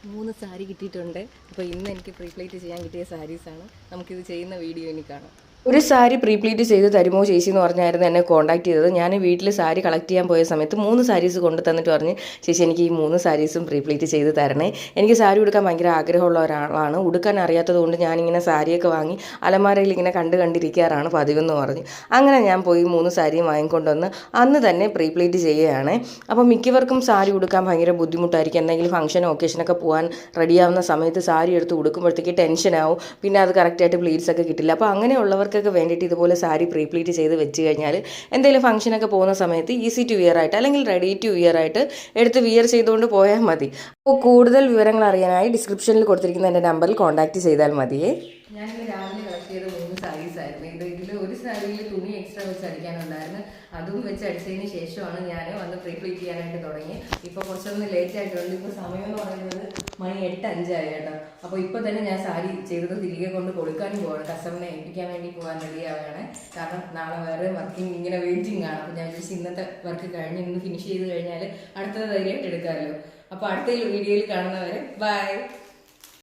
3 സാരി കിട്ടിയിട്ടുണ്ട്. അപ്പോൾ ഇന്ന് എനിക്ക് പ്രീ പ്ലേറ്റ് ചെയ്യാൻ കിട്ടിയ സാരീസാണ്. നമുക്കിത് ചെയ്യുന്ന വീഡിയോ ഇനി കാണാം. ഒരു സാരി പ്രീപ്ലീറ്റ് ചെയ്ത് തരുമോ ചേച്ചി എന്ന് പറഞ്ഞായിരുന്നു എന്നെ കോൺടാക്ട് ചെയ്തത്. ഞാൻ വീട്ടിൽ സാരി കളക്ട് ചെയ്യാൻ പോയ സമയത്ത് 3 സാരീസ് കൊണ്ട് തന്നിട്ട് പറഞ്ഞ് ചേച്ചി എനിക്ക് ഈ 3 സാരീസും പ്രീപ്ലീറ്റ് ചെയ്ത് തരണേ. എനിക്ക് സാരി ഉടുക്കാൻ ഭയങ്കര ആഗ്രഹമുള്ള ഒരാളാണ്. ഉടുക്കാൻ അറിയാത്തത് കൊണ്ട് ഞാനിങ്ങനെ സാരിയൊക്കെ വാങ്ങി അലമാരയിൽ ഇങ്ങനെ കണ്ടിരിക്കാറാണ് പതിവെന്ന് പറഞ്ഞു. അങ്ങനെ ഞാൻ പോയി 3 സാരിയും വാങ്ങിക്കൊണ്ടുവന്ന് അന്ന് തന്നെ പ്രീപ്ലീറ്റ് ചെയ്യുകയാണ്. അപ്പോൾ മിക്കവർക്കും സാരി ഉടുക്കാൻ ഭയങ്കര ബുദ്ധിമുട്ടായിരിക്കും. എന്തെങ്കിലും ഫംഗ്ഷനോ ഒക്കേഷനൊക്കെ പോകാൻ റെഡിയാവുന്ന സമയത്ത് സാരി എടുത്ത് ഉടുക്കുമ്പോഴത്തേക്ക് ടെൻഷനാവും. പിന്നെ അത് കറക്റ്റായിട്ട് പ്ലീറ്റ്സ് ഒക്കെ കിട്ടില്ല. അപ്പോൾ അങ്ങനെയുള്ളവർ ൊക്കെ വേണ്ടിയിട്ട് ഇതുപോലെ സാരി പ്രീപ്ലീറ്റ് ചെയ്ത് വെച്ച് കഴിഞ്ഞാൽ എന്തെങ്കിലും ഫംഗ്ഷനൊക്കെ പോകുന്ന സമയത്ത് ഈസി ടു വിയർ ആയിട്ട് അല്ലെങ്കിൽ റെഡി ടു വിയർ ആയിട്ട് എടുത്ത് വിയർ ചെയ്തുകൊണ്ട് പോയാൽ മതി. അപ്പോൾ കൂടുതൽ വിവരങ്ങൾ അറിയാനായി ഡിസ്ക്രിപ്ഷനിൽ കൊടുത്തിരിക്കുന്ന എൻ്റെ നമ്പറിൽ കോൺടാക്റ്റ് ചെയ്താൽ മതിയേ. ഞാനിന്ന് രാവിലെ കളക്ട് ചെയ്ത 3 സാരീസ് ആയിരുന്നു. ഇതിൽ ഒരു സാരിയിൽ തുണി എക്സ്ട്രാ വെച്ച് അടിക്കാനുണ്ടായിരുന്നു. അതും വെച്ച് അടിച്ചതിന് ശേഷമാണ് ഞാൻ വന്ന് പ്രീപ്ലീറ്റ് ചെയ്യാനായിട്ട് തുടങ്ങി. ഇപ്പോൾ കുറച്ചൊന്ന് ലേറ്റ് ആയിട്ടുണ്ട്. ഇപ്പോൾ സമയം എന്ന് പറയുന്നത് മണി 8:05 കേട്ടോ. അപ്പോൾ ഇപ്പോൾ തന്നെ ഞാൻ സാരി ചെയ്തത് തിരികെ കൊണ്ട് കൊടുക്കാനും പോവാണ്. കസ്റ്റമറിനെ ഏൽപ്പിക്കാൻ വേണ്ടി പോകാൻ റെഡിയാവുകയാണ്. കാരണം നാളെ വേറെ വർക്കിംഗ് ഇങ്ങനെ വെയിറ്റിംഗ് ആണ്. അപ്പോൾ ഞാൻ വിളിച്ച് ഇന്നത്തെ വർക്ക് കഴിഞ്ഞ് ഇന്ന് ഫിനിഷ് ചെയ്ത് കഴിഞ്ഞാൽ അടുത്തത് ധൈര്യമായിട്ട് എടുക്കാമല്ലോ. അപ്പോൾ അടുത്ത വീഡിയോയിൽ കാണുന്നവരെ ബൈ.